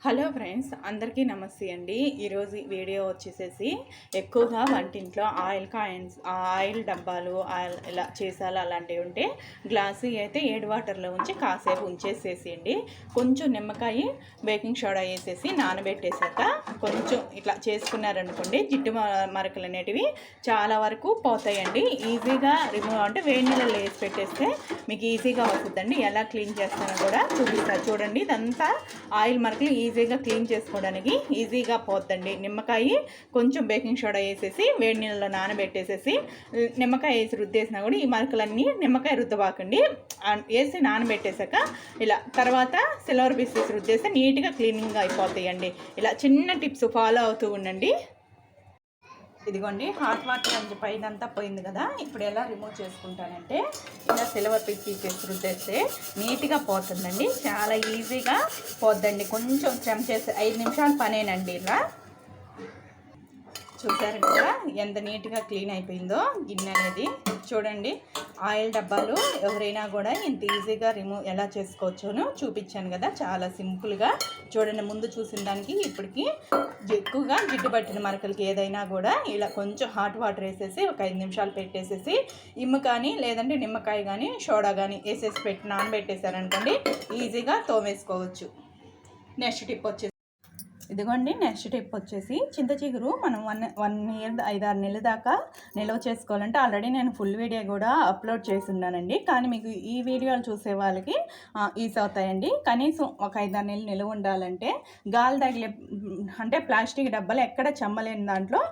Hello friends, అందరికీ నమస్తే అండి. ఈరోజు వీడియో వచ్చేసేసి ఎక్కువగా వంటింట్లో ఆయిల్ డబ్బాలు ఇలా చేసాలు అలాంటివి ఉంటే గ్లాసు అయితే 7 వాటర్లో ఉంచి కాసేపు ఉంచేసేసి కొంచెం నిమ్మకాయ బేకింగ్ సోడా వేసేసి నానబెట్టేసాక కొంచెం ఇట్లా చేసుకున్నారనుకోండి, జిడ్డు మరకలు అనేటివి చాలా వరకు పోతాయండి. ఈజీగా రిమూవ్ అంటే వేడి నీళ్ళలో వేసి పెట్టేస్తే మీకు ఈజీగా వస్తుందండి. ఎలా క్లీన్ చేస్తానో కూడా చూపిస్తారు చూడండి. ఇదంతా ఆయిల్ మరకలు ఈజీగా క్లీన్ చేసుకోవడానికి ఈజీగా పోద్దండి. నిమ్మకాయ కొంచెం బేకింగ్ సోడా వేసేసి వేడి నీళ్ళలో నానబెట్టేసేసి నిమ్మకాయ వేసి రుద్దేసినా కూడా ఈ మరకలన్నీ నిమ్మకాయ రుద్దబాకండి. వేసి నానబెట్టేసాక ఇలా తర్వాత సిల్వర్ పీసెస్ రుద్దేస్తే నీట్గా క్లీనింగ్ అయిపోతాయండి. ఇలా చిన్న టిప్స్ ఫాలో అవుతూ ఉండండి. ఇదిగోండి, హాట్ వాటర్ నుంచి పైనంతా పోయింది కదా. ఇప్పుడు ఎలా రిమూవ్ చేసుకుంటానంటే ఇలా సిల్వర్ పీసెస్ రుద్దేస్తే నీట్గా పోతుందండి. చాలా ఈజీగా పోద్దండి. కొంచెం శ్రమ చేస్తే 5 నిమిషాల పనేనండి. ఇలా చూసారు కదా ఎంత నీట్గా క్లీన్ అయిపోయిందో గిన్నె అనేది. చూడండి, ఆయిల్ డబ్బాలు ఎవరైనా కూడా ఇంత ఈజీగా రిమూవ్ ఎలా చేసుకోవచ్చోనో చూపించాను కదా. చాలా సింపుల్గా చూడండి. ముందు చూసిన దానికి ఇప్పటికి ఎక్కువగా జిడ్డు పట్టిన మరకలకి ఏదైనా కూడా ఇలా కొంచెం హాట్ వాటర్ వేసేసి ఒక 5 నిమిషాలు పెట్టేసేసి ఇమ్ము కానీ లేదంటే నిమ్మకాయ కానీ సోడా కానీ వేసేసి నానబెట్టేశారనుకోండి, ఈజీగా తోమేసుకోవచ్చు. నెక్స్ట్ టిప్ వచ్చేసి ఇదిగోండి, నెక్స్ట్ టిప్ వచ్చేసి చింత చిగురు మనం 1 ఇయర్ 5-6 నెలల దాకా నిల్వ చేసుకోవాలంటే ఆల్రెడీ నేను ఫుల్ వీడియో కూడా అప్లోడ్ చేసి ఉన్నానండి. కానీ మీకు ఈ వీడియోలు చూసే వాళ్ళకి ఈజీ అవుతాయండి. కనీసం ఒక 5-6 నెలలు నిల్వ ఉండాలంటే గాలి తగిలే అంటే ప్లాస్టిక్ డబ్బాలు ఎక్కడ చెమ్మలేని దాంట్లో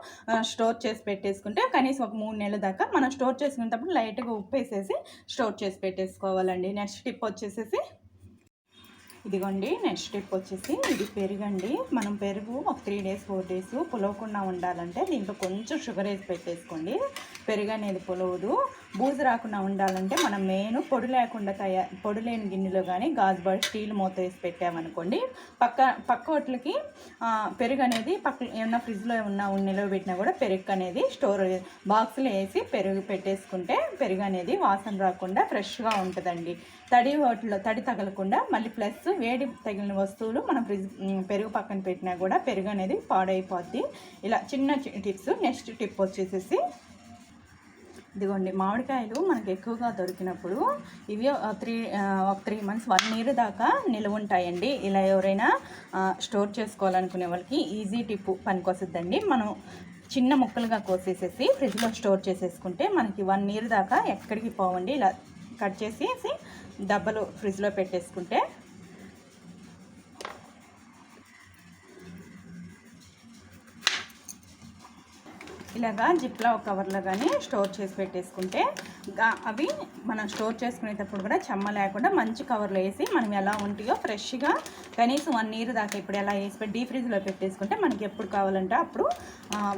స్టోర్ చేసి పెట్టేసుకుంటే కనీసం ఒక 3 నెలల దాకా మనం స్టోర్ చేసుకునేటప్పుడు లైట్గా ఉప్పు వేసేసి స్టోర్ చేసి పెట్టేసుకోవాలండి. నెక్స్ట్ టిప్ వచ్చేసేసి ఇదిగోండి, నెక్స్ట్ టిప్ వచ్చేసి ఇది పెరుగండి. మనం పెరుగు ఒక 3 days 4 days పులవకుండా ఉండాలంటే దీంట్లో కొంచెం షుగర్ వేసి పెట్టేసుకోండి. పెరుగు అనేది పులవదు. బూజు రాకుండా ఉండాలంటే మనం మెయిన్ పొడి లేని గిన్నెలో కానీ గాజు స్టీల్ మూత వేసి పెట్టామనుకోండి, పక్క వాటికి పెరుగు అనేది ఏమన్నా ఫ్రిడ్జ్లో నిల్వ పెట్టినా కూడా పెరుగు అనేది స్టోర్ బాక్స్లో వేసి పెరుగు పెట్టేసుకుంటే పెరుగు అనేది వాసన రాకుండా ఫ్రెష్గా ఉంటుందండి. తడి తగలకుండా మళ్ళీ ప్లస్ వేడి తగిలిన వస్తువులు మనం పెరుగు పక్కన పెట్టినా కూడా పెరుగు అనేది పాడైపోద్ది. ఇలా చిన్న టిప్స్. నెక్స్ట్ టిప్ వచ్చేసేసి ఇదిగోండి, మామిడికాయలు మనకు ఎక్కువగా దొరికినప్పుడు ఇవి 3 months 1 year దాకా నిల్వ ఉంటాయండి. ఇలా ఎవరైనా స్టోర్ చేసుకోవాలనుకునే వాళ్ళకి ఈజీ టిప్ పనికొస్తుందండి. మనం చిన్న ముక్కలుగా కోసేసేసి ఫ్రిడ్జ్లో స్టోర్ చేసేసుకుంటే మనకి 1 year దాకా ఎక్కడికి పోవండి. ఇలా కట్ చేసేసి డబ్బాలు ఫ్రిడ్జ్లో పెట్టేసుకుంటే ఇలాగా జిప్లో కవర్లో కానీ స్టోర్ చేసి పెట్టేసుకుంటే అవి మనం స్టోర్ చేసుకునేటప్పుడు కూడా చెమ్మ లేకుండా మంచి కవర్లో వేసి మనం ఎలా ఉంటాయో ఫ్రెష్గా కనీసం 1 year దాకా ఇప్పుడు ఎలా వేసి డీప్ ఫ్రిడ్జ్లో పెట్టేసుకుంటే మనకి ఎప్పుడు కావాలంటే అప్పుడు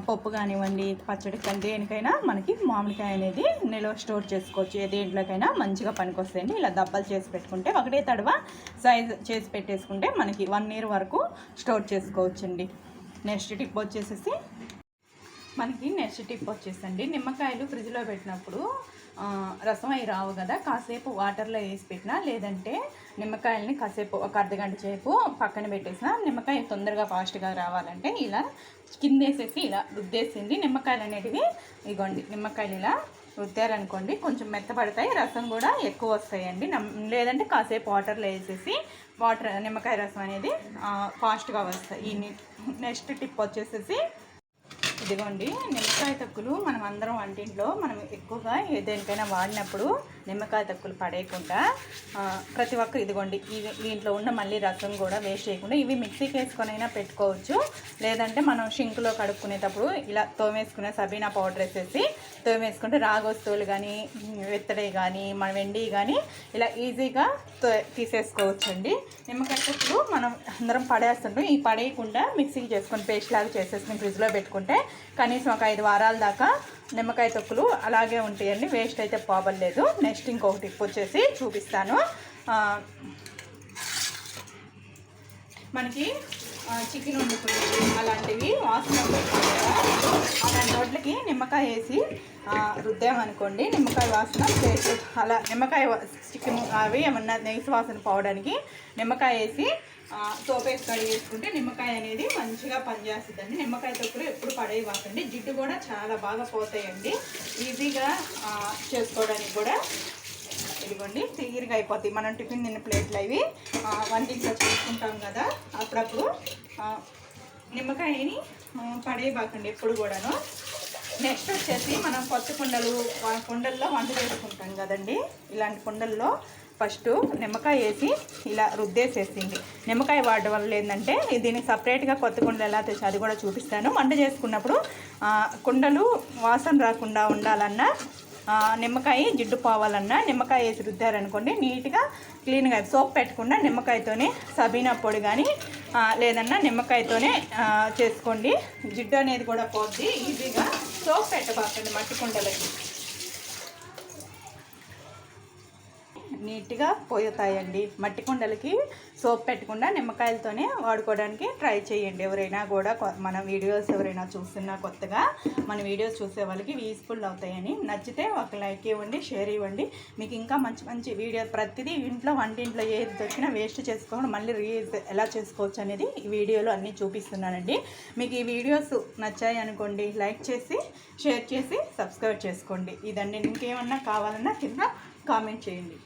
పప్పు కానివ్వండి, పచ్చడి కానీ దేనికైనా మనకి మామిడికాయ అనేది నిల్వ స్టోర్ చేసుకోవచ్చు. దేంట్లోకైనా మంచిగా పనికొస్తాయండి. ఇలా దబ్బలు చేసి పెట్టుకుంటే ఒకటే తడవ సైజ్ చేసి పెట్టేసుకుంటే మనకి 1 year వరకు స్టోర్ చేసుకోవచ్చండి. నెక్స్ట్ టిప్ వచ్చేసేసి వచ్చేసండి నిమ్మకాయలు ఫ్రిడ్జ్లో పెట్టినప్పుడు రసం అవి రావు కదా. కాసేపు వాటర్లో వేసి పెట్టినా లేదంటే నిమ్మకాయలని కాసేపు ఒక అర్ధగంట సేపు పక్కన పెట్టేసిన నిమ్మకాయ తొందరగా ఫాస్ట్గా రావాలంటే ఇలా కింద వేసేసి ఇలా రుద్దేసింది నిమ్మకాయలు అనేటివి. ఇగోండి, నిమ్మకాయలు ఇలా రుద్దారనుకోండి కొంచెం మెత్తపడతాయి, రసం కూడా ఎక్కువ వస్తాయండి. లేదంటే కాసేపు వాటర్లో వేసేసి నిమ్మకాయ రసం అనేది ఫాస్ట్గా వస్తాయి. నెక్స్ట్ టిప్ వచ్చేసేసి ఇదిగోండి, నిమ్మకాయ తొక్కులు మనం అందరం వంటింట్లో మనం ఎక్కువగా దేనికైనా వాడినప్పుడు నిమ్మకాయ తొక్కులు పడేయకుండా ప్రతి ఒక్క ఇదిగోండి దీంట్లో ఉన్న మళ్ళీ రసం కూడా వేస్ట్ చేయకుండా ఇవి మిక్సీకి వేసుకొనైనా పెట్టుకోవచ్చు. లేదంటే మనం షింక్లో కడుక్కునేటప్పుడు ఇలా తోమేసుకునే సబీనా పౌడర్ వేసేసి తోమేసుకుంటే రాగి వస్తువులు కానీ వెత్తడి కానీ మన వెండి కానీ ఇలా ఈజీగా తీసేసుకోవచ్చండి. నిమ్మకాయ తొక్కులు మనం అందరం పడేస్తుంటాం. ఈ పడేయకుండా మిక్సీకి చేసుకొని పేస్ట్ లాగా చేసేసుకుని ఫ్రిడ్జ్లో పెట్టుకుంటే కనీసం ఒక 5 వారాల దాకా నిమ్మకాయ తొక్కులు అలాగే ఉంటాయండి. వేస్ట్ అయితే పోవలేదు. నెక్స్ట్ ఇంకొక టిప్ వచ్చేసి చూపిస్తాను. మనకి చికెన్ వండుకునేవి అలాంటివి వాసన వస్తాయి కదా, అలాంటి వాటికి నిమ్మకాయ వేసి రుద్దామనుకోండి, నిమ్మకాయ వాసన చేసి అలా నిమ్మకాయ చికెన్ అవి ఏమన్నా నెయ్యి వాసన పోవడానికి నిమ్మకాయ వేసి సోప్ వేసి కడిగి వేసుకుంటే నిమ్మకాయ అనేది మంచిగా పనిచేస్తుందండి. నిమ్మకాయ తొక్కులు ఎప్పుడు పడేయవాకండి, జిడ్డు కూడా చాలా బాగా పోతాయండి. ఈజీగా చేసుకోవడానికి కూడా ఇదిగోండి క్లియర్గా అయిపోతాయి. మనం టిఫిన్ తిన్న ప్లేట్లు అవి వంటింట్లో చేసుకుంటాం కదా, అప్పుడప్పుడు నిమ్మకాయని పడేయబాకండి ఎప్పుడు కూడాను. నెక్స్ట్ వచ్చేసి మనం కొత్త కుండల్లో వంట చేసుకుంటాం కదండి, ఇలాంటి కుండల్లో ఫస్ట్ నిమ్మకాయ వేసి ఇలా రుద్దేసేసింది. నిమ్మకాయ వాడడం వల్ల ఏంటంటే దీనికి సపరేట్గా కొత్త కుండలు ఎలా తెచ్చి అది కూడా చూపిస్తాను. వంట చేసుకున్నప్పుడు కుండలు వాసన రాకుండా ఉండాలన్నా, నిమ్మకాయ జిడ్డు పోవాలన్నా నిమ్మకాయ వేసి రుద్దారనుకోండి నీట్గా క్లీన్గా. సోప్ పెట్టకుండా నిమ్మకాయతోనే సబీనా పొడి కానీ లేదన్నా నిమ్మకాయతోనే చేసుకోండి, జిడ్డు అనేది కూడా పోద్ది. ఈజీగా సోప్ పెట్టబాకండి మట్టి కుండలకి, నీట్గా పోతాయండి. మట్టి కుండలకి సోప్ పెట్టకుండా నిమ్మకాయలతోనే వాడుకోవడానికి ట్రై చేయండి. ఎవరైనా కూడా మన వీడియోస్ ఎవరైనా చూస్తున్నా కొత్తగా మన వీడియోస్ చూసే వాళ్ళకి యూస్ఫుల్ అవుతాయని, నచ్చితే ఒక లైక్ ఇవ్వండి, షేర్ ఇవ్వండి. మీకు ఇంకా మంచి మంచి వీడియో ప్రతిదీ ఇంట్లో వంటింట్లో ఏది దొరికినా వేస్ట్ చేసుకోకుండా మళ్ళీ రీయూజ్ ఎలా చేసుకోవచ్చు అనేది ఈ వీడియోలో అన్నీ చూపిస్తున్నానండి. మీకు ఈ వీడియోస్ నచ్చాయి అనుకోండి, లైక్ చేసి షేర్ చేసి సబ్స్క్రైబ్ చేసుకోండి. ఇదండి. ఇంకేమన్నా కావాలన్నా కింద కామెంట్ చేయండి.